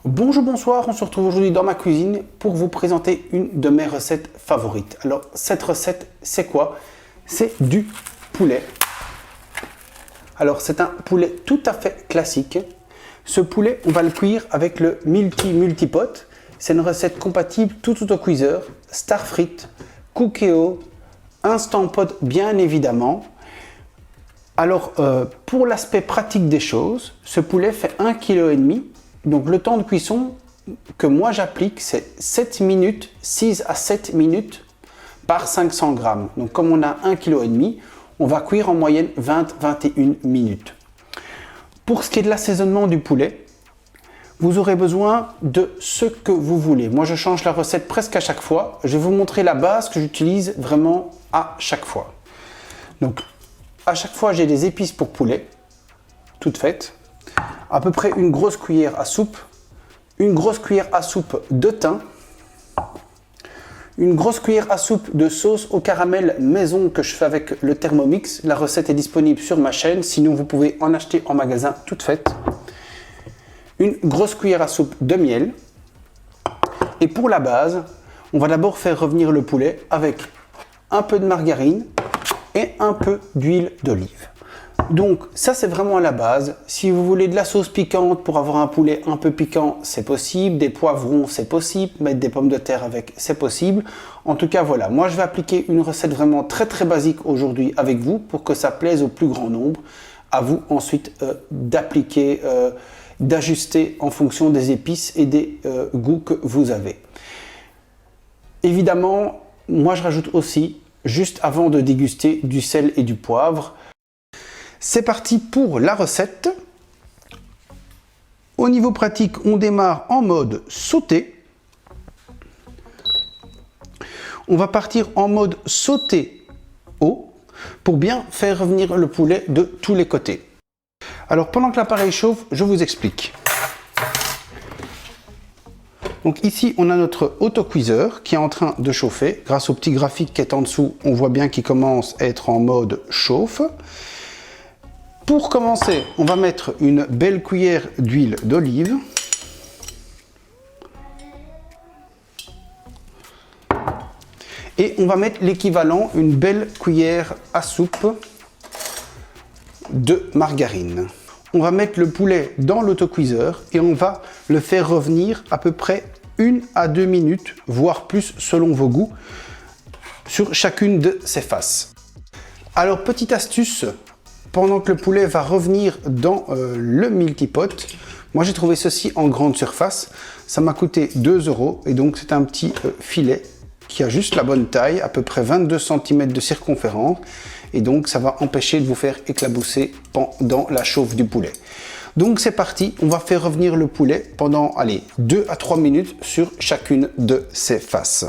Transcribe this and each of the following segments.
Bonjour, bonsoir, on se retrouve aujourd'hui dans ma cuisine pour vous présenter une de mes recettes favorites. Alors cette recette, c'est quoi? C'est du poulet. Alors c'est un poulet tout à fait classique. Ce poulet, on va le cuire avec le multipot. C'est une recette compatible tout autocuiseur, Starfrit, Cookéo, Instant Pot bien évidemment. Alors pour l'aspect pratique des choses, ce poulet fait 1,5 kg. Donc le temps de cuisson que moi j'applique, c'est 7 minutes, 6 à 7 minutes par 500 grammes. Donc comme on a 1,5 kg, on va cuire en moyenne 20-21 minutes. Pour ce qui est de l'assaisonnement du poulet, vous aurez besoin de ce que vous voulez. Moi je change la recette presque à chaque fois. Je vais vous montrer la base que j'utilise vraiment à chaque fois. Donc à chaque fois j'ai des épices pour poulet, toutes faites. À peu près une grosse cuillère à soupe, une grosse cuillère à soupe de thym, une grosse cuillère à soupe de sauce au caramel maison que je fais avec le Thermomix. La recette est disponible sur ma chaîne, sinon vous pouvez en acheter en magasin toute faite. Une grosse cuillère à soupe de miel. Et pour la base, on va d'abord faire revenir le poulet avec un peu de margarine et un peu d'huile d'olive. Donc ça c'est vraiment la base. Si vous voulez de la sauce piquante pour avoir un poulet un peu piquant, c'est possible. Des poivrons, c'est possible. Mettre des pommes de terre avec, c'est possible. En tout cas voilà, moi je vais appliquer une recette vraiment très basique aujourd'hui avec vous pour que ça plaise au plus grand nombre. À vous ensuite d'appliquer, d'ajuster en fonction des épices et des goûts que vous avez. Évidemment, moi je rajoute aussi, juste avant de déguster, du sel et du poivre. C'est parti pour la recette. Au niveau pratique, on démarre en mode sauté. On va partir en mode sauté haut pour bien faire revenir le poulet de tous les côtés. Alors pendant que l'appareil chauffe, je vous explique. Donc ici, on a notre autocuiseur qui est en train de chauffer. Grâce au petit graphique qui est en dessous, on voit bien qu'il commence à être en mode chauffe. Pour commencer, on va mettre une belle cuillère d'huile d'olive. Et on va mettre l'équivalent, une belle cuillère à soupe de margarine. On va mettre le poulet dans l'autocuiseur et on va le faire revenir à peu près 1 à 2 minutes, voire plus selon vos goûts, sur chacune de ses faces. Alors, petite astuce. Pendant que le poulet va revenir dans le multipot, moi j'ai trouvé ceci en grande surface. Ça m'a coûté 2 € et donc c'est un petit filet qui a juste la bonne taille, à peu près 22 cm de circonférence. Et donc ça va empêcher de vous faire éclabousser pendant la chauffe du poulet. Donc c'est parti, on va faire revenir le poulet pendant 2 à 3 minutes sur chacune de ses faces.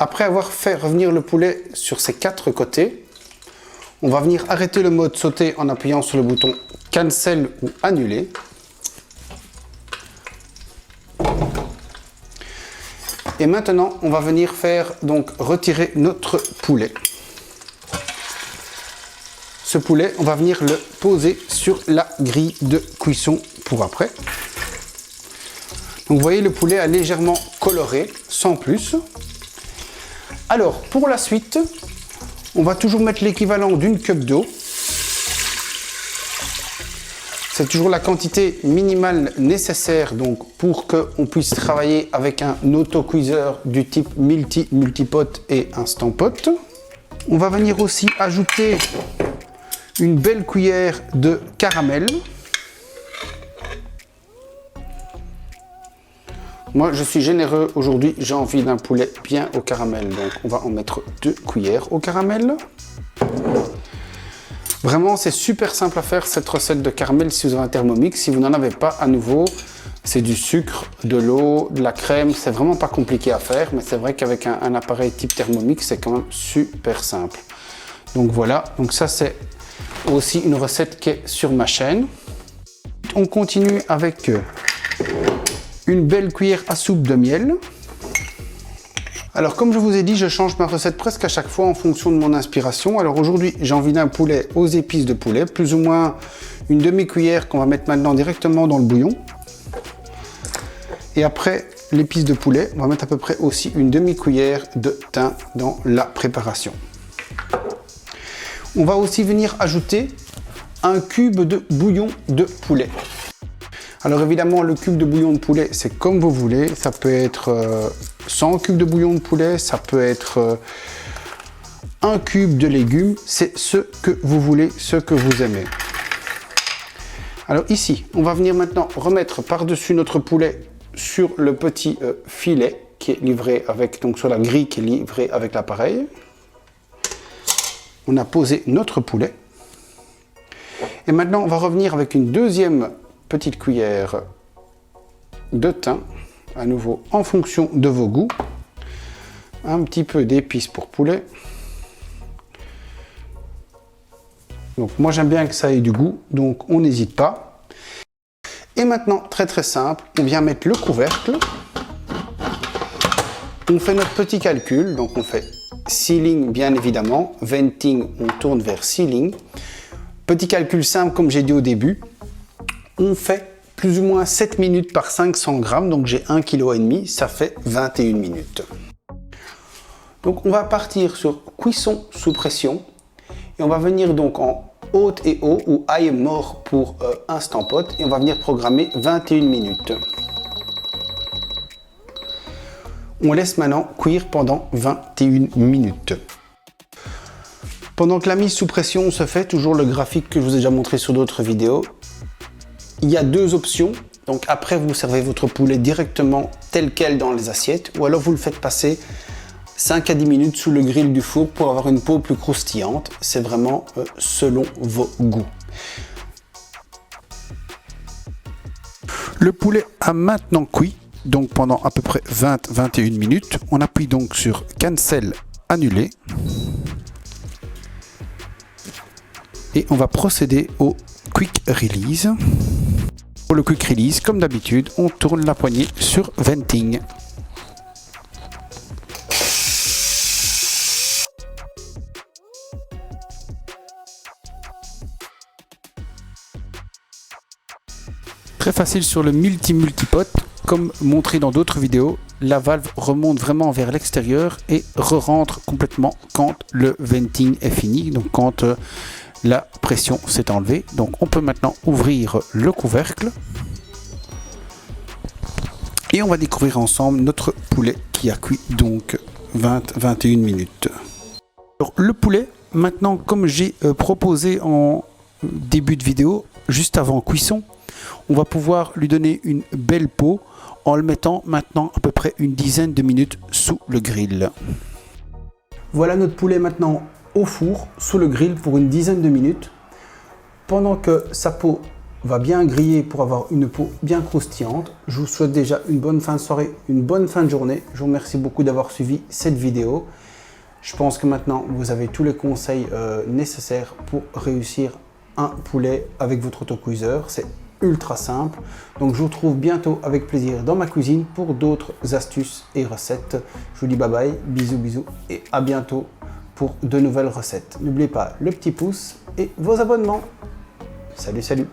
Après avoir fait revenir le poulet sur ses 4 côtés, on va venir arrêter le mode sauté en appuyant sur le bouton cancel ou annuler. Et maintenant, on va venir faire donc retirer notre poulet. Ce poulet, on va venir le poser sur la grille de cuisson pour après. Donc vous voyez, le poulet a légèrement coloré, sans plus. Alors, pour la suite, on va toujours mettre l'équivalent d'une cup d'eau. C'est toujours la quantité minimale nécessaire donc, pour qu'on puisse travailler avec un autocuiseur du type multipot et Instant Pot. On va venir aussi ajouter une belle cuillère de caramel. Moi, je suis généreux aujourd'hui, j'ai envie d'un poulet bien au caramel. Donc, on va en mettre 2 cuillères au caramel. Vraiment, c'est super simple à faire cette recette de caramel si vous avez un Thermomix. Si vous n'en avez pas, à nouveau, c'est du sucre, de l'eau, de la crème. C'est vraiment pas compliqué à faire, mais c'est vrai qu'avec un appareil type Thermomix, c'est quand même super simple. Donc voilà, donc ça c'est aussi une recette qui est sur ma chaîne. On continue avec une belle cuillère à soupe de miel. Alors comme je vous ai dit, je change ma recette presque à chaque fois en fonction de mon inspiration. Alors aujourd'hui, j'ai envie d'un poulet aux épices de poulet, plus ou moins une demi-cuillère qu'on va mettre maintenant directement dans le bouillon. Et après l'épice de poulet, on va mettre à peu près aussi une demi-cuillère de thym dans la préparation. On va aussi venir ajouter un cube de bouillon de poulet. Alors évidemment, le cube de bouillon de poulet, c'est comme vous voulez. Ça peut être 100 cubes de bouillon de poulet, ça peut être un cube de légumes. C'est ce que vous voulez, ce que vous aimez. Alors ici, on va venir maintenant remettre par-dessus notre poulet sur le petit filet qui est livré avec, donc sur la grille qui est livrée avec l'appareil. On a posé notre poulet. Et maintenant, on va revenir avec une deuxième petite cuillère de thym, à nouveau en fonction de vos goûts. Un petit peu d'épices pour poulet. Donc moi j'aime bien que ça ait du goût, donc on n'hésite pas. Et maintenant, très simple, on vient mettre le couvercle. On fait notre petit calcul, donc on fait sealing bien évidemment, venting, on tourne vers sealing. Petit calcul simple comme j'ai dit au début. On fait plus ou moins 7 minutes par 500 grammes, donc j'ai 1,5 kg, ça fait 21 minutes. Donc on va partir sur cuisson sous pression et on va venir donc en haute et haut ou high mort pour instant pot et on va venir programmer 21 minutes. On laisse maintenant cuire pendant 21 minutes. Pendant que la mise sous pression se fait, toujours le graphique que je vous ai déjà montré sur d'autres vidéos, il y a deux options. Donc après, vous servez votre poulet directement tel quel dans les assiettes ou alors vous le faites passer 5 à 10 minutes sous le grill du four pour avoir une peau plus croustillante. C'est vraiment selon vos goûts. Le poulet a maintenant cuit, donc pendant à peu près 20-21 minutes. On appuie donc sur Cancel, annuler. Et on va procéder au Quick Release. Pour le Quick Release, comme d'habitude, on tourne la poignée sur Venting. Très facile sur le multipot, comme montré dans d'autres vidéos, la valve remonte vraiment vers l'extérieur et re-rentre complètement quand le venting est fini, donc quand la pression s'est enlevée. Donc on peut maintenant ouvrir le couvercle et on va découvrir ensemble notre poulet qui a cuit donc 20-21 minutes. Alors, le poulet, maintenant comme j'ai proposé en début de vidéo, juste avant cuisson, on va pouvoir lui donner une belle peau en le mettant maintenant à peu près une dizaine de minutes sous le grill. Voilà notre poulet maintenant au four, sous le grill pour une dizaine de minutes. Pendant que sa peau va bien griller pour avoir une peau bien croustillante, je vous souhaite déjà une bonne fin de soirée, une bonne fin de journée. Je vous remercie beaucoup d'avoir suivi cette vidéo. Je pense que maintenant vous avez tous les conseils nécessaires pour réussir un poulet avec votre autocuiseur. C'est ultra simple. Donc je vous retrouve bientôt avec plaisir dans ma cuisine pour d'autres astuces et recettes. Je vous dis bye bye, bisous et à bientôt pour de nouvelles recettes. N'oubliez pas le petit pouce et vos abonnements. Salut.